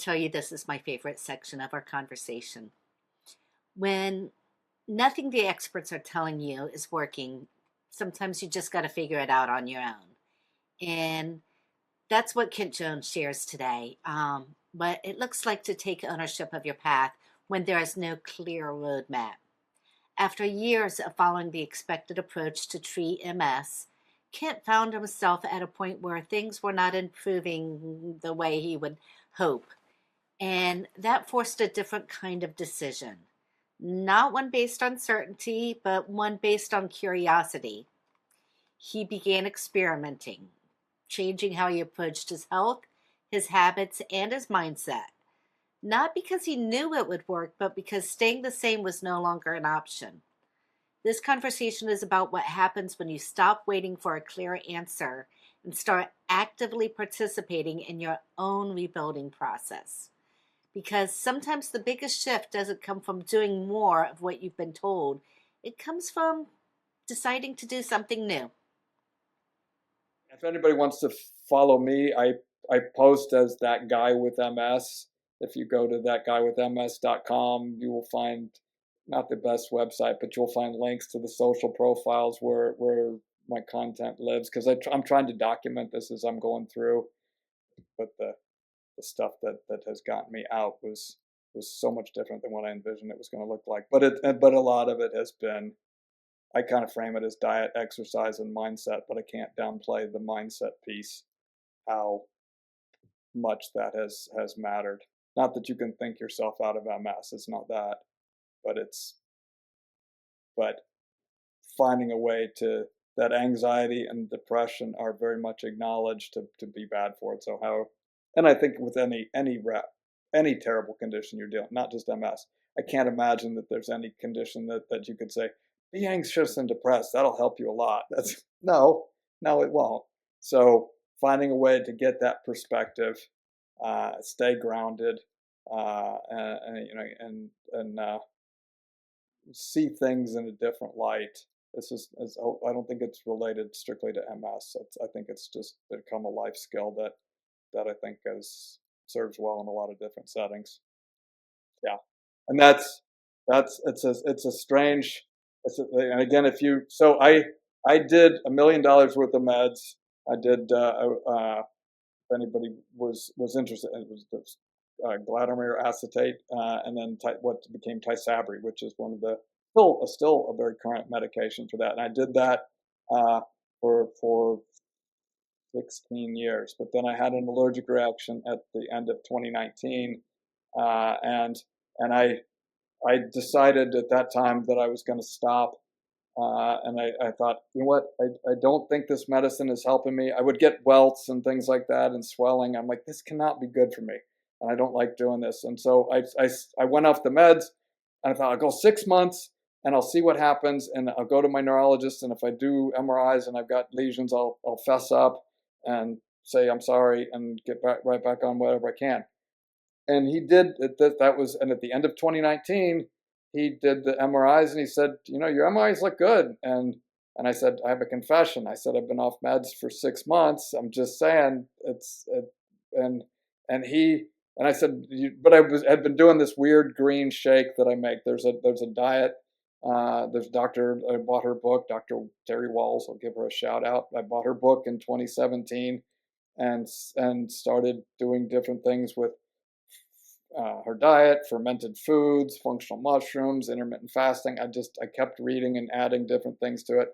tell you this is my favorite section of our conversation. When nothing the experts are telling you is working, sometimes you just got to figure it out on your own. And that's what Kent Jones shares today. But it looks like to take ownership of your path when there is no clear roadmap. After years of following the expected approach to treat MS, Kent found himself at a point where things were not improving the way he would hope. And that forced a different kind of decision. Not one based on certainty, but one based on curiosity. He began experimenting, changing how he approached his health, his habits, and his mindset. Not because he knew it would work, but because staying the same was no longer an option. This conversation is about what happens when you stop waiting for a clear answer and start actively participating in your own rebuilding process. Because sometimes the biggest shift doesn't come from doing more of what you've been told, it comes from deciding to do something new. If anybody wants to follow me, I post as that guy with MS. If you go to thatguywithms.com, you will find not the best website, but you'll find links to the social profiles where my content lives because I'm trying to document this as I'm going through. But the stuff that has gotten me out was so much different than what I envisioned it was going to look like. But a lot of it has been, I kind of frame it as diet, exercise, and mindset, but I can't downplay the mindset piece, how much that has mattered. Not that you can think yourself out of MS, it's not that, but but finding a way to, that anxiety and depression are very much acknowledged to be bad for it. So how, and I think with any terrible condition you're dealing, not just MS, I can't imagine that there's any condition that you could say, be anxious and depressed. That'll help you a lot. That's no, it won't. So finding a way to get that perspective, stay grounded, and you know, and see things in a different light. I don't think it's related strictly to MS. I think it's just become a life skill that I think serves well in a lot of different settings. Yeah, and it's a strange. And again, if you so I did $1 million worth of meds. I did. If anybody was interested, it was glutamate acetate, and then what became Tysabri, which is one of the still a very current medication for that. And I did that for 16 years. But then I had an allergic reaction at the end of 2019, and I decided at that time that I was going to stop. And I thought, you know what? I don't think this medicine is helping me. I would get welts and things like that and swelling. I'm like, this cannot be good for me. And I don't like doing this. And so I went off the meds and I thought I'll go 6 months and I'll see what happens. And I'll go to my neurologist. And if I do MRIs and I've got lesions, I'll fess up and say, I'm sorry and get right back on whatever I can. And he did that was, and at the end of 2019, he did the MRIs and he said, you know, your MRIs look good. And I said, I have a confession. I said, I've been off meds for 6 months. I'm just saying and, and he, and I said, but had been doing this weird green shake that I make. There's a diet. There's I bought her book, Dr. Terry Walls. I'll give her a shout out. I bought her book in 2017 and started doing different things with her diet, fermented foods, functional mushrooms, intermittent fasting. I kept reading and adding different things to it.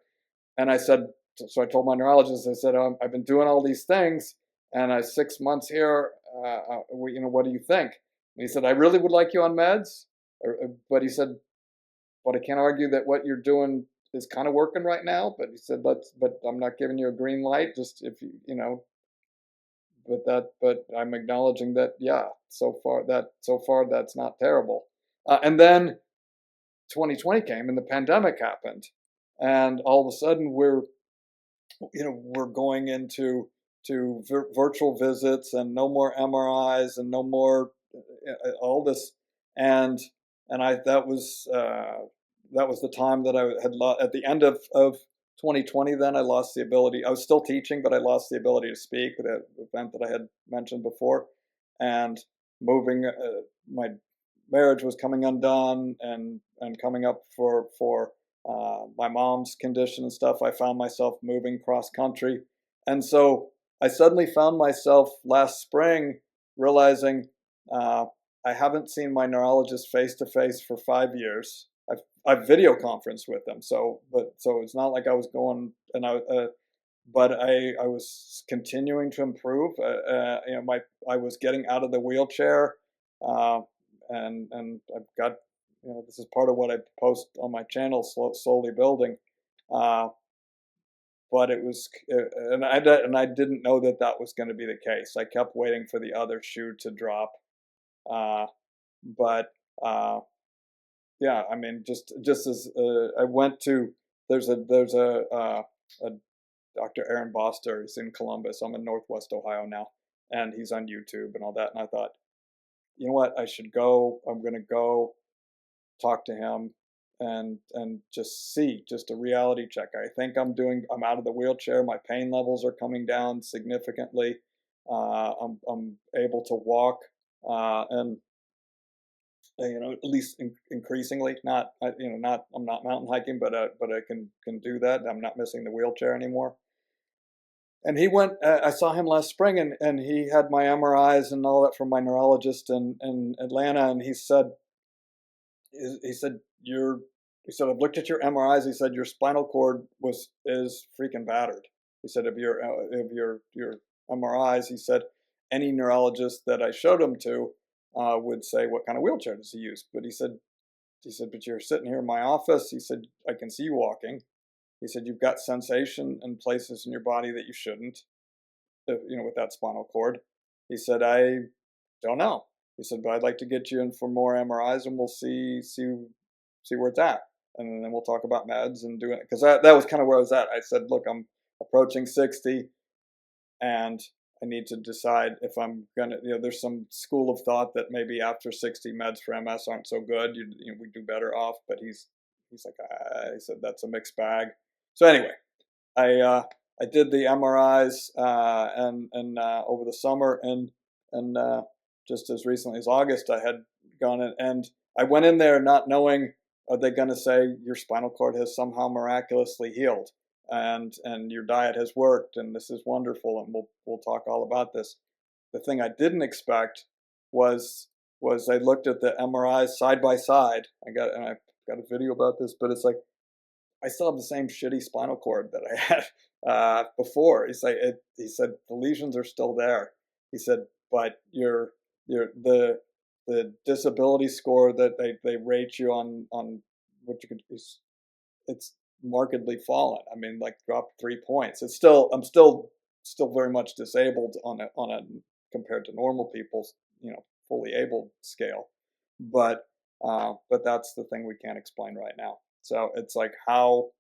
And I said, so I told my neurologist, I said, I've been doing all these things and 6 months here, what do you think? And he said, I really would like you on meds. But he said, but I can't argue that what you're doing is kind of working right now. But he said, but I'm not giving you a green light. Just if but I'm acknowledging that, yeah, so far that's not terrible. And then 2020 came and the pandemic happened, and all of a sudden we're going into virtual visits and no more MRIs and no more all this, and I that was the time that I had at the end of 2020. Then I lost the ability. I was still teaching, but I lost the ability to speak. The event that I had mentioned before, and moving. My marriage was coming undone, and coming up for my mom's condition and stuff. I found myself moving cross country, and so I suddenly found myself last spring realizing I haven't seen my neurologist face to face for 5 years. I've video conferenced with them, so it's not like I was going and but I was continuing to improve. I was getting out of the wheelchair, uh, and I've got, this is part of what I post on my channel, slowly building. Uh, but it was, and I didn't know that that was going to be the case. I kept waiting for the other shoe to drop. Uh, but yeah, I mean, just as I went to, there's a Dr. Aaron Boster. He's in Columbus. I'm in Northwest Ohio now, and he's on YouTube and all that. And I thought, you know what, I should go. I'm going to go talk to him and just see, just a reality check. I think I'm out of the wheelchair. My pain levels are coming down significantly. I'm able to walk, and at least increasingly. Not not I'm not mountain hiking, but I can do that. I'm not missing the wheelchair anymore. And he went. I saw him last spring, and he had my MRIs and all that from my neurologist in Atlanta. And he said I've looked at your MRIs. He said your spinal cord is freaking battered. He said of your MRIs. He said any neurologist that I showed him to would say, what kind of wheelchair does he use? But but you're sitting here in my office. He said, I can see you walking. He said, you've got sensation in places in your body that you shouldn't, with that spinal cord. He said, I don't know. He said, but I'd like to get you in for more MRIs, and we'll see where it's at. And then we'll talk about meds and doing it. Because that was kind of where I was at. I said, look, I'm approaching 60, and I need to decide if I'm gonna. There's some school of thought that maybe after 60, meds for MS aren't so good. We do better off. But he's like, he said that's a mixed bag. So anyway, I did the MRIs and over the summer, and just as recently as August, I had gone in, and I went in there not knowing, are they going to say your spinal cord has somehow miraculously healed, and your diet has worked, and this is wonderful, and we'll talk all about this. The thing I didn't expect was I looked at the MRIs side by side. I've got a video about this, but it's like I still have the same shitty spinal cord that I had before. He said the lesions are still there. He said, but the disability score that they rate you on what you could, it's markedly fallen. I mean, like dropped 3 points. I'm still very much disabled on a compared to normal people's fully able scale, but that's the thing we can't explain right now. So it's like how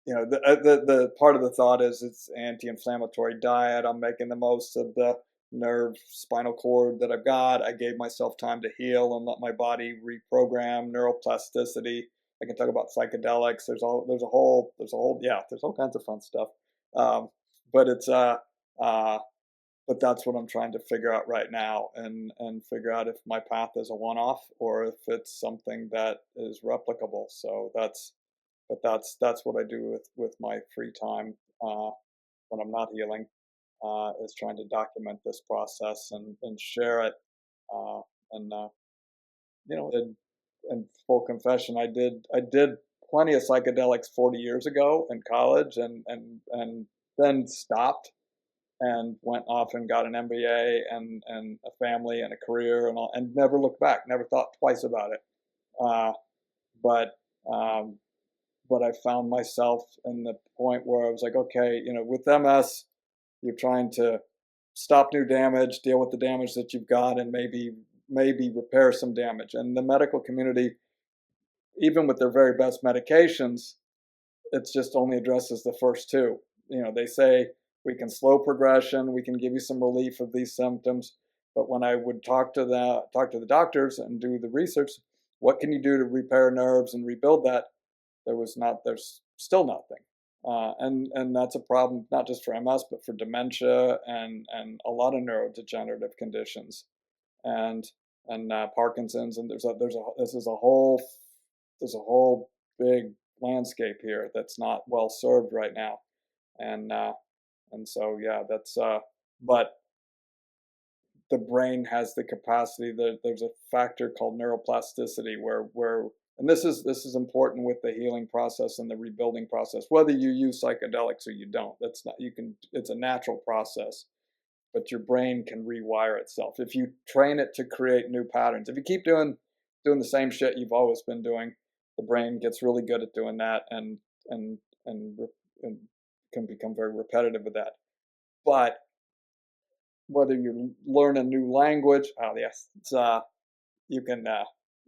the part of the thought is it's anti-inflammatory diet. I'm making the most of the nerve spinal cord that I've got. I gave myself time to heal and let my body reprogram neuroplasticity. I can talk about psychedelics. There's all kinds of fun stuff. But it's but that's what I'm trying to figure out right now, and figure out if my path is a one-off or if it's something that is replicable. So that's what I do with my free time when I'm not healing, is trying to document this process and share it. Uh, and in full confession, I did plenty of psychedelics 40 years ago in college, and then stopped and went off and got an MBA and a family and a career and all, and never looked back. Never thought twice about it. Uh, but um, but I found myself in the point where I was like, okay, with MS, you're trying to stop new damage, deal with the damage that you've got, and maybe repair some damage. And the medical community, even with their very best medications, it's just only addresses the first two. They say we can slow progression, we can give you some relief of these symptoms, but when I would talk to the doctors and do the research, what can you do to repair nerves and rebuild that? There's still nothing. And that's a problem not just for MS, but for dementia and a lot of neurodegenerative conditions. and Parkinson's, and there's a whole big landscape here that's not well served right now, and so yeah, that's but the brain has the capacity. There's a factor called neuroplasticity where and this is important with the healing process and the rebuilding process. Whether you use psychedelics or you don't, that's not you can. It's a natural process, but your brain can rewire itself if you train it to create new patterns. If you keep doing the same shit you've always been doing, the brain gets really good at doing that, and and, and can become very repetitive with that. But whether you learn a new language, oh yes, it's you can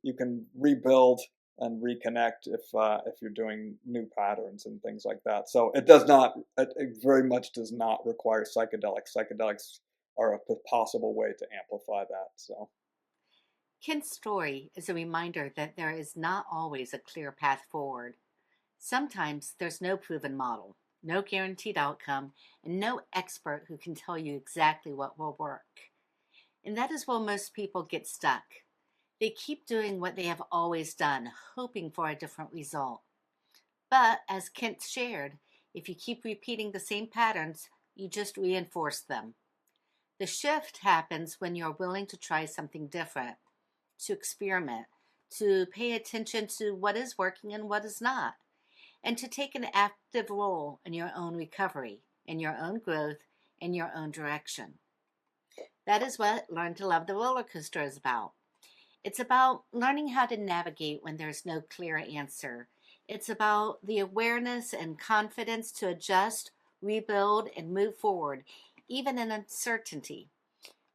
you can rebuild and reconnect if you're doing new patterns and things like that. So it does not, it very much does not require psychedelics. Psychedelics are a possible way to amplify that. So Kent's story is a reminder that there is not always a clear path forward. Sometimes there's no proven model, no guaranteed outcome, and no expert who can tell you exactly what will work. And that is where most people get stuck. They keep doing what they have always done, hoping for a different result. But as Kent shared, if you keep repeating the same patterns, you just reinforce them. The shift happens when you're willing to try something different, to experiment, to pay attention to what is working and what is not, and to take an active role in your own recovery, in your own growth, in your own direction. That is what Learn to Love the Roller Coaster is about. It's about learning how to navigate when there's no clear answer. It's about the awareness and confidence to adjust, rebuild, and move forward, even in uncertainty.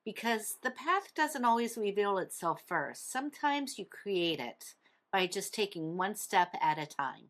Because the path doesn't always reveal itself first. Sometimes you create it by just taking one step at a time.